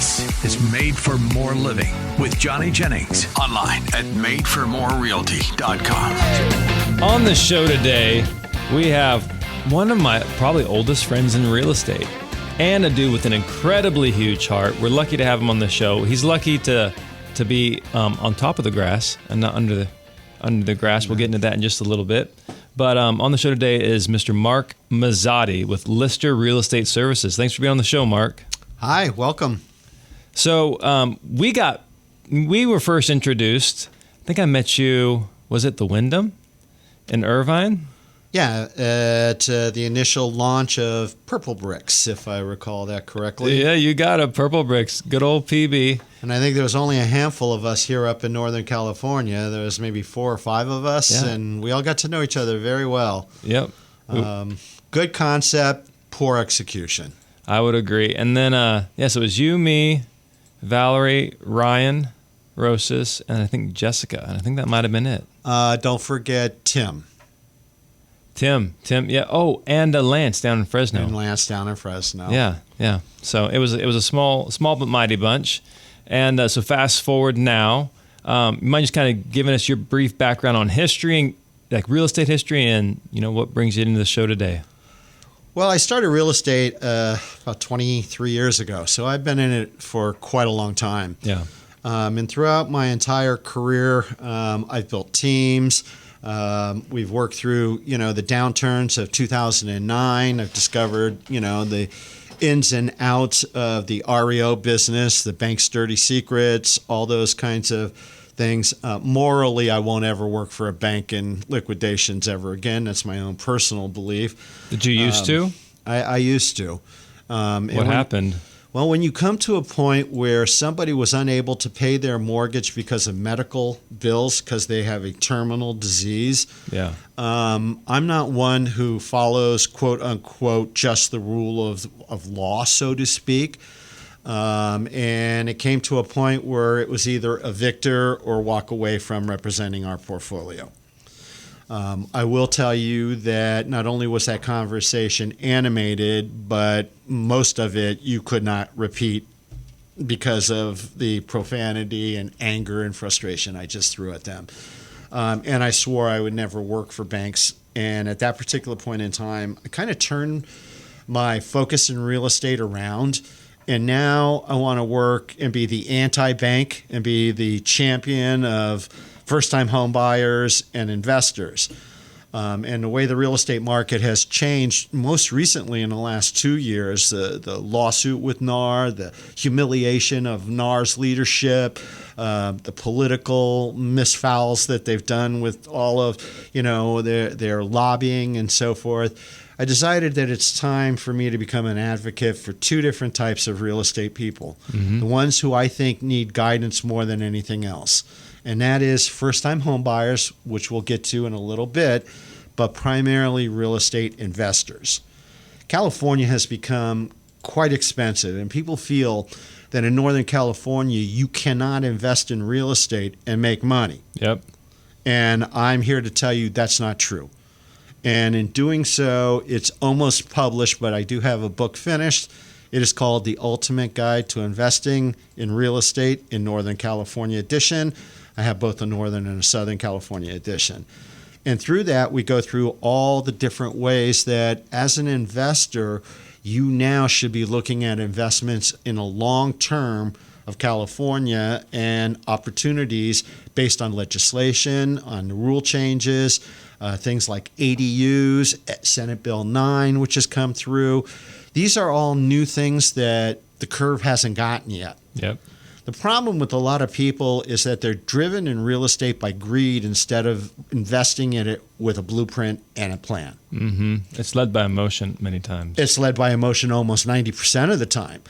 This is Made for More Living with Johnny Jennings. Online at madeformorerealty.com. On the show today, we have one of my probably oldest friends in real estate and a dude with an incredibly huge heart. We're lucky to have him on the show. He's lucky to be on top of the grass and not under the grass. We'll get into that in just a little bit. But on the show today is Mr. Mark Mazotti with Lister Real Estate Services. Thanks for being on the show, Mark. Hi, welcome. So we were first introduced. I think I met you. Was it the Wyndham in Irvine? Yeah, at the initial launch of Purple Bricks, if I recall that correctly. Yeah, you got it. Purple Bricks, good old PB. And I think there was only a handful of us here up in Northern California. There was maybe 4 or 5 of us, Yeah. and we all got to know each other very well. Yep. Good concept, poor execution. I would agree. And then, so it was you, me, Valerie, Ryan, Rosas, and I think Jessica. And I think that might have been it. Don't forget Tim. Tim, yeah. Oh, and Lance down in Fresno. And Lance down in Fresno. Yeah. So it was a small but mighty bunch. And so fast forward now, you mind just kind of giving us your brief background on history, like real estate history, and what brings you into the show today. Well, I started real estate about 23 years ago, so I've been in it for quite a long time. Yeah. And throughout my entire career, I've built teams. We've worked through, the downturns of 2009. I've discovered, the ins and outs of the REO business, the bank's dirty secrets, all those kinds of things. Morally, I won't ever work for a bank in liquidations ever again. That's my own personal belief. Did you used to? I used to. What happened? Well, when you come to a point where somebody was unable to pay their mortgage because of medical bills, because they have a terminal disease, yeah. I'm not one who follows, quote unquote, just the rule of law, so to speak. And it came to a point where it was either evict her or walk away from representing our portfolio. I will tell you that not only was that conversation animated, but most of it you could not repeat because of the profanity and anger and frustration I just threw at them. And I swore I would never work for banks. And at that particular point in time, I kind of turned my focus in real estate around. And now I want to work and be the anti-bank and be the champion of first-time home buyers and investors. And the way the real estate market has changed most recently in the last 2 years, the lawsuit with NAR, the humiliation of NAR's leadership, the political misfouls that they've done with all of their lobbying and so forth, I decided that it's time for me to become an advocate for 2 different types of real estate people. Mm-hmm. The ones who I think need guidance more than anything else. And that is first-time home buyers, which we'll get to in a little bit, but primarily real estate investors. California has become quite expensive, and people feel that in Northern California, you cannot invest in real estate and make money. Yep. And I'm here to tell you that's not true. And in doing so, it's almost published, but I do have a book finished. It is called The Ultimate Guide to Investing in Real Estate in Northern California edition. I have both a Northern and a Southern California edition. And through that, we go through all the different ways that as an investor, you now should be looking at investments in a long term of California and opportunities based on legislation, on rule changes, things like ADUs, Senate Bill 9, which has come through. These are all new things that the curve hasn't gotten yet. Yep. The problem with a lot of people is that they're driven in real estate by greed instead of investing in it with a blueprint and a plan. Mm-hmm. It's led by emotion many times. It's led by emotion almost 90% of the time,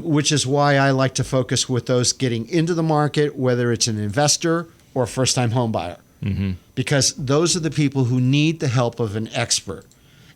which is why I like to focus with those getting into the market, whether it's an investor or a first-time home buyer, because those are the people who need the help of an expert.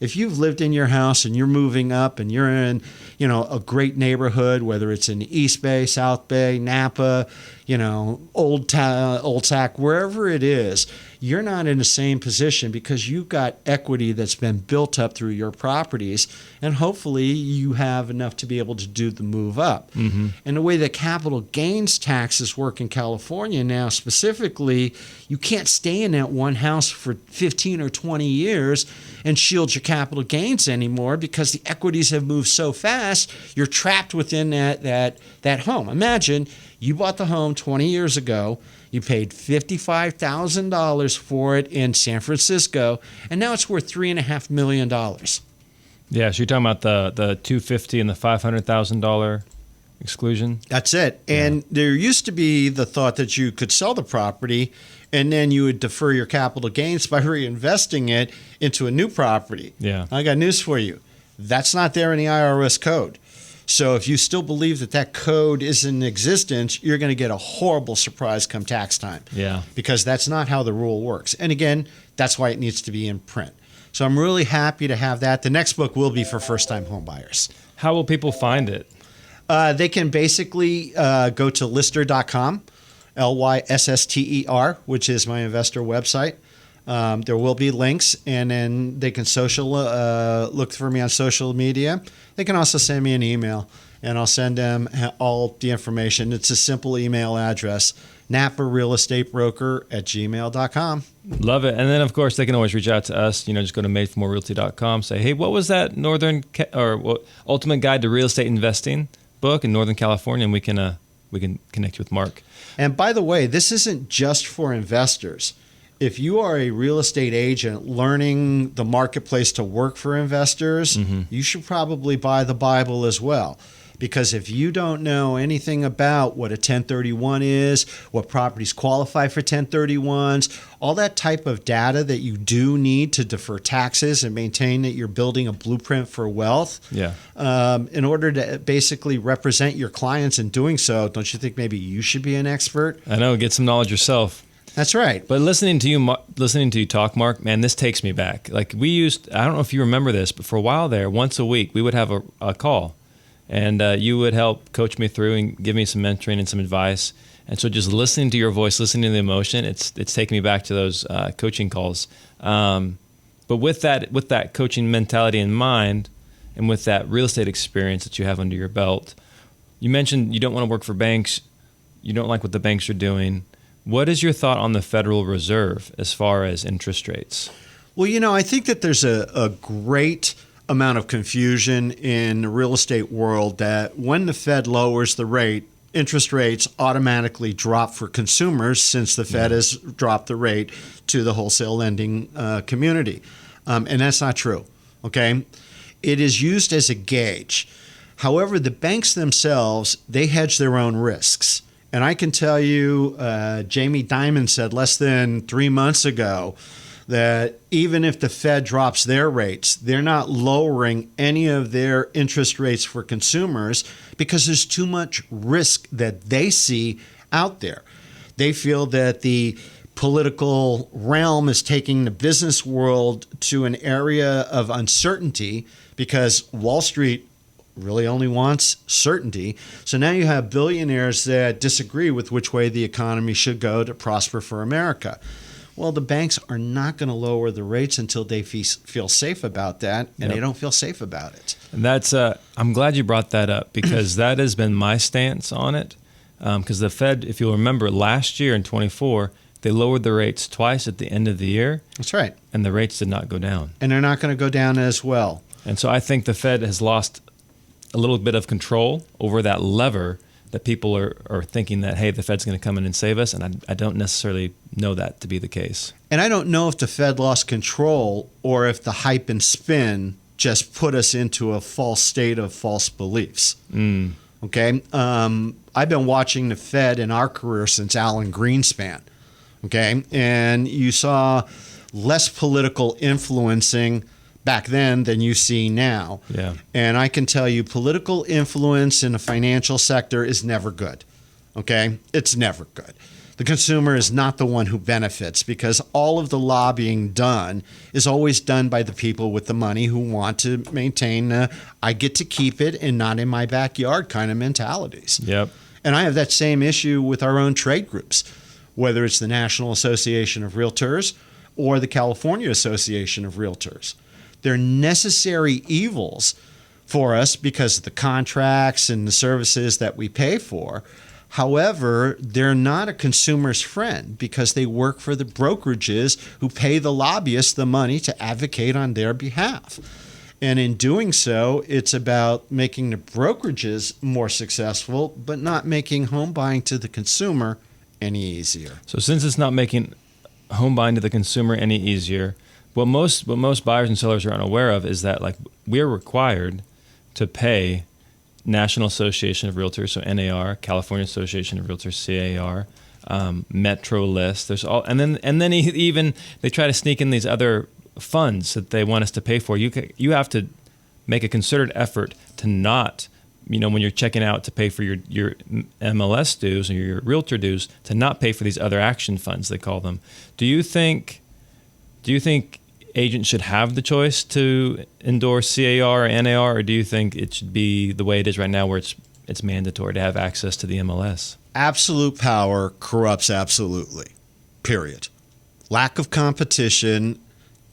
If you've lived in your house and you're moving up and you're in, a great neighborhood, whether it's in East Bay, South Bay, Napa, Old Sac, wherever it is, you're not in the same position because you've got equity that's been built up through your properties, and hopefully you have enough to be able to do the move up. Mm-hmm. And the way that capital gains taxes work in California now specifically, you can't stay in that one house for 15 or 20 years and shield your capital gains anymore because the equities have moved so fast, you're trapped within that home. Imagine you bought the home 20 years ago, you paid $55,000 for it in San Francisco, and now it's worth $3.5 million. Yeah, so you're talking about the $250,000 and the $500,000 exclusion? That's it. And there used to be the thought that you could sell the property and then you would defer your capital gains by reinvesting it into a new property. Yeah. I got news for you. That's not there in the IRS code. So if you still believe that code is in existence, you're going to get a horrible surprise come tax time. Yeah. Because that's not how the rule works. And again, that's why it needs to be in print. So I'm really happy to have that. The next book will be for first-time home buyers. How will people find it? They can basically go to lister.com, LYSSTER, which is my investor website. There will be links, and then they can look for me on social media. They can also send me an email, and I'll send them all the information. It's a simple email address, naparealestateBroker@gmail.com. Love it. And then, of course, they can always reach out to us. Just go to madeformorerealty.com. Say, hey, what was that Ultimate Guide to Real Estate Investing book in Northern California? And we can connect you with Mark. And by the way, this isn't just for investors. If you are a real estate agent learning the marketplace to work for investors, you should probably buy the Bible as well. Because if you don't know anything about what a 1031 is, what properties qualify for 1031s, all that type of data that you do need to defer taxes and maintain that you're building a blueprint for wealth, in order to basically represent your clients in doing so, don't you think maybe you should be an expert? I know, get some knowledge yourself. That's right. But listening to you talk, Mark, man, this takes me back. Like I don't know if you remember this, but for a while there, once a week, we would have a call. And you would help coach me through and give me some mentoring and some advice. And so just listening to your voice, listening to the emotion, it's taking me back to those coaching calls. But with that coaching mentality in mind, and with that real estate experience that you have under your belt, you mentioned you don't want to work for banks. You don't like what the banks are doing. What is your thought on the Federal Reserve as far as interest rates? Well, I think that there's a great amount of confusion in the real estate world that when the Fed lowers the rate, interest rates automatically drop for consumers since the Fed has dropped the rate to the wholesale lending community. And that's not true, okay? It is used as a gauge. However, the banks themselves, they hedge their own risks. And I can tell you, Jamie Dimon said less than 3 months ago that even if the Fed drops their rates, they're not lowering any of their interest rates for consumers because there's too much risk that they see out there. They feel that the political realm is taking the business world to an area of uncertainty because Wall Street really only wants certainty. So now you have billionaires that disagree with which way the economy should go to prosper for America. Well, the banks are not going to lower the rates until they feel safe about that, and they don't feel safe about it. And that's I'm glad you brought that up because that has been my stance on it. Because the Fed, if you'll remember, last year in 24, they lowered the rates twice at the end of the year. That's right. And the rates did not go down. And they're not going to go down as well. And so I think the Fed has lost a little bit of control over that lever that people are thinking that, hey, the Fed's going to come in and save us. And I don't necessarily know that to be the case. And I don't know if the Fed lost control or if the hype and spin just put us into a false state of false beliefs. Okay? I've been watching the Fed in our career since Alan Greenspan. Okay? And you saw less political influencing back then than you see now. Yeah. And I can tell you political influence in the financial sector is never good. Okay? It's never good. The consumer is not the one who benefits because all of the lobbying done is always done by the people with the money who want to maintain I get to keep it and not in my backyard kind of mentalities. Yep. And I have that same issue with our own trade groups. whether it's the National Association of Realtors or the California Association of Realtors. They're necessary evils for us because of the contracts and the services that we pay for. However, they're not a consumer's friend because they work for the brokerages who pay the lobbyists the money to advocate on their behalf. And in doing so, it's about making the brokerages more successful, but not making home buying to the consumer any easier. So since it's not making home buying to the consumer any easier, what most buyers and sellers are unaware of is that like we're required to pay National Association of Realtors, so NAR, California Association of Realtors, CAR, Metro List. There's all, and then even they try to sneak in these other funds that they want us to pay for. You have to make a concerted effort to not, when you're checking out to pay for your MLS dues or your realtor dues, to not pay for these other action funds, they call them. Do you think agents should have the choice to endorse CAR or NAR, or do you think it should be the way it is right now where it's mandatory to have access to the MLS? Absolute power corrupts absolutely, period. Lack of competition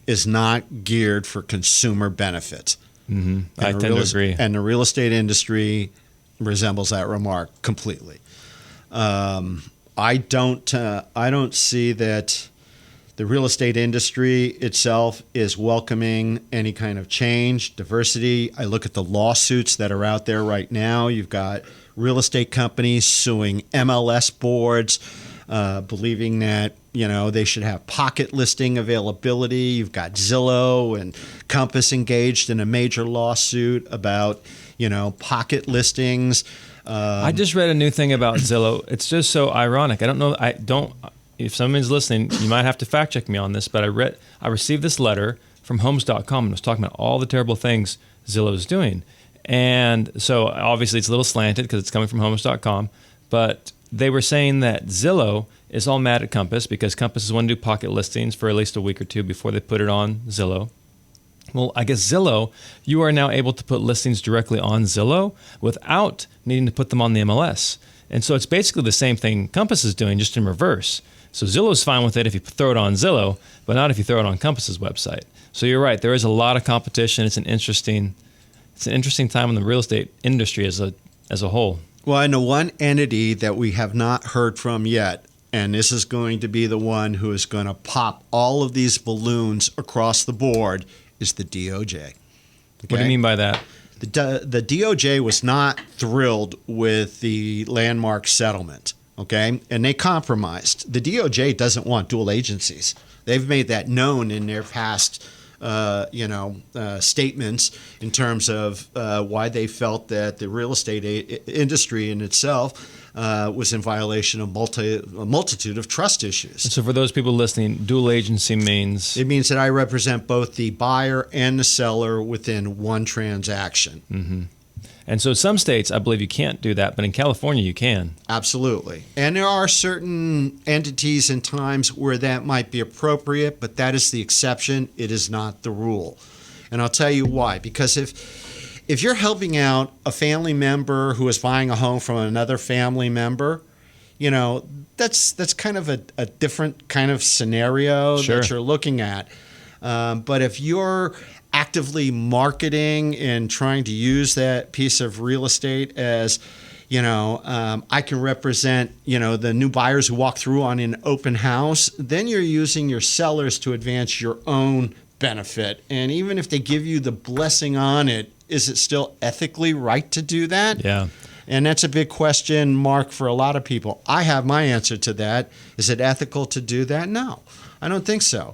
is not geared for consumer benefit. Mm-hmm. I tend to agree. And the real estate industry resembles that remark completely. I don't see that the real estate industry itself is welcoming any kind of change, diversity. I look at the lawsuits that are out there right now. You've got real estate companies suing MLS boards, believing that they should have pocket listing availability. You've got Zillow and Compass engaged in a major lawsuit about pocket listings. I just read a new thing about Zillow. It's just so ironic. If someone's listening, you might have to fact check me on this, but I received this letter from homes.com and it was talking about all the terrible things Zillow is doing. And so obviously it's a little slanted because it's coming from homes.com, but they were saying that Zillow is all mad at Compass because Compass is wanting to do pocket listings for at least a week or two before they put it on Zillow. Well, I guess Zillow, you are now able to put listings directly on Zillow without needing to put them on the MLS. And so it's basically the same thing Compass is doing, just in reverse. So Zillow's fine with it if you throw it on Zillow, but not if you throw it on Compass's website. So you're right, there is a lot of competition. It's an interesting time in the real estate industry as a whole. Well, I know one entity that we have not heard from yet, and this is going to be the one who is going to pop all of these balloons across the board, is the DOJ. Okay? What do you mean by that? The DOJ was not thrilled with the landmark settlement, okay? And they compromised. The DOJ doesn't want dual agencies. They've made that known in their past statements in terms of why they felt that the real estate industry in itself was in violation of a multitude of trust issues. And so for those people listening, dual agency means? It means that I represent both the buyer and the seller within one transaction. Mm-hmm. And so some states, I believe you can't do that, but in California you can. Absolutely. And there are certain entities and times where that might be appropriate, but that is the exception. It is not the rule. And I'll tell you why. Because if you're helping out a family member who is buying a home from another family member, that's kind of a different kind of scenario Sure. that you're looking at. But if you're actively marketing and trying to use that piece of real estate as, I can represent, the new buyers who walk through on an open house, then you're using your sellers to advance your own benefit. And even if they give you the blessing on it, is it still ethically right to do that? Yeah. And that's a big question mark for a lot of people. I have my answer to that. Is it ethical to do that? No, I don't think so.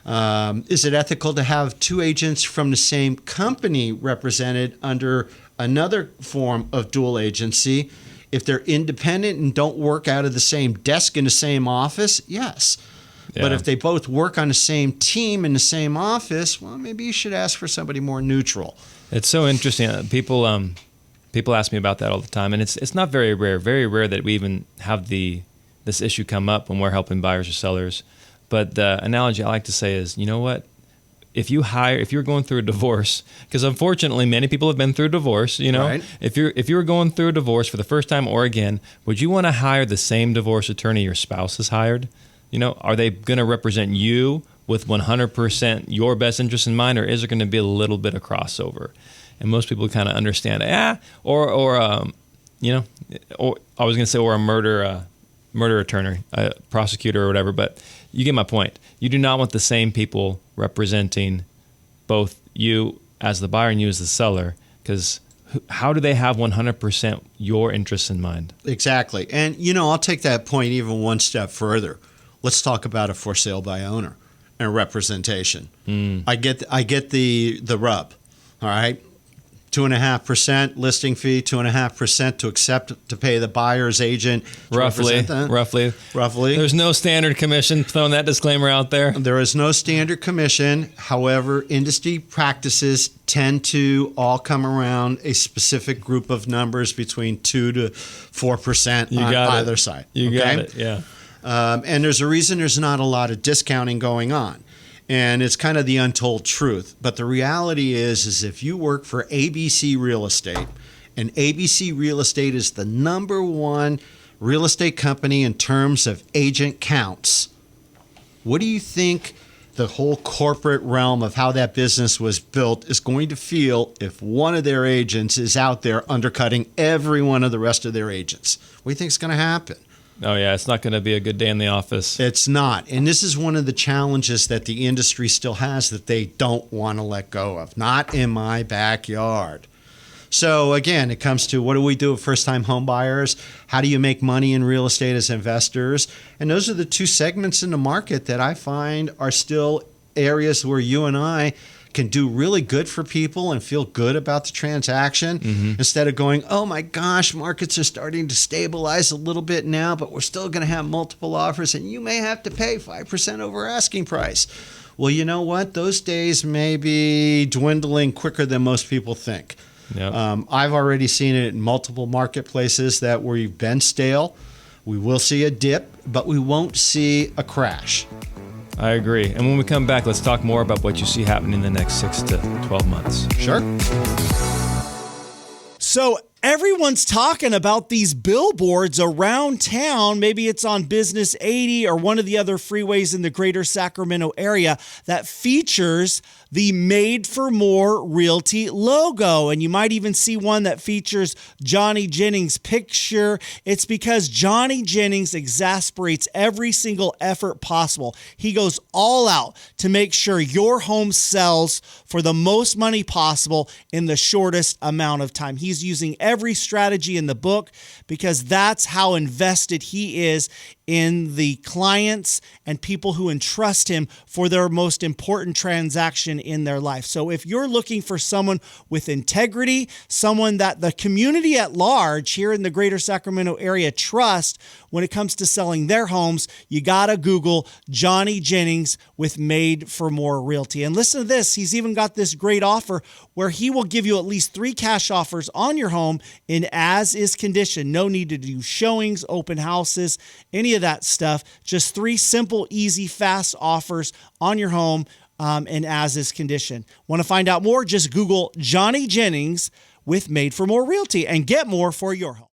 Is it ethical to have two agents from the same company represented under another form of dual agency? If they're independent and don't work out of the same desk in the same office, yes. Yeah. But if they both work on the same team in the same office, well, maybe you should ask for somebody more neutral. It's so interesting. People ask me about that all the time, and it's not very rare that we even have this issue come up when we're helping buyers or sellers. But the analogy I like to say is, you know what? if you're going through a divorce, because unfortunately many people have been through a divorce, Right. if you're going through a divorce for the first time or again, would you want to hire the same divorce attorney your spouse has hired? Are they going to represent you with 100% your best interest in mind, or is there going to be a little bit of crossover? And most people kind of understand, or I was going to say, or a murder attorney, a prosecutor or whatever, but you get my point. You do not want the same people representing both you as the buyer and you as the seller, because how do they have 100% your interests in mind? Exactly. And, I'll take that point even one step further. Let's talk about a for sale by owner and representation. I get the rub, all right? 2.5% listing fee, 2.5% to pay the buyer's agent. Roughly. There's no standard commission. Throwing that disclaimer out there. There is no standard commission. However, industry practices tend to all come around a specific group of numbers between 2 to 4% on either side. You got it. Yeah. And there's a reason there's not a lot of discounting going on. And it's kind of the untold truth. But the reality is if you work for ABC Real Estate, and ABC Real Estate is the number one real estate company in terms of agent counts, what do you think the whole corporate realm of how that business was built is going to feel if one of their agents is out there undercutting every one of the rest of their agents? What do you think is going to happen? Oh, yeah, it's not going to be a good day in the office. It's not. And this is one of the challenges that the industry still has that they don't want to let go of. Not in my backyard. So again, it comes to what do we do with first-time home buyers? How do you make money in real estate as investors? And those are the two segments in the market that I find are still areas where you and I can do really good for people and feel good about the transaction instead of going, oh my gosh, markets are starting to stabilize a little bit now, but we're still going to have multiple offers and you may have to pay 5% over asking price. Well, you know what? Those days may be dwindling quicker than most people think. Yep. I've already seen it in multiple marketplaces that where you've been stale. We will see a dip, but we won't see a crash. I agree. And when we come back, let's talk more about what you see happening in the next 6 to 12 months. Sure. So everyone's talking about these billboards around town. Maybe it's on Business 80 or one of the other freeways in the greater Sacramento area that features the Made for More Realty logo. And you might even see one that features Johnny Jennings' picture. It's because Johnny Jennings exasperates every single effort possible. He goes all out to make sure your home sells for the most money possible in the shortest amount of time. He's using every strategy in the book because that's how invested he is in the clients and people who entrust him for their most important transaction in their life. So if you're looking for someone with integrity, someone that the community at large here in the greater Sacramento area trust when it comes to selling their homes, you gotta Google Johnny Jennings with Made for More Realty. And listen to this, he's even got this great offer where he will give you at least 3 cash offers on your home in as-is condition. No need to do showings, open houses, any of that stuff. Just 3 simple, easy, fast offers on your home in as-is condition. Want to find out more? Just Google Johnny Jennings with Made for More Realty and get more for your home.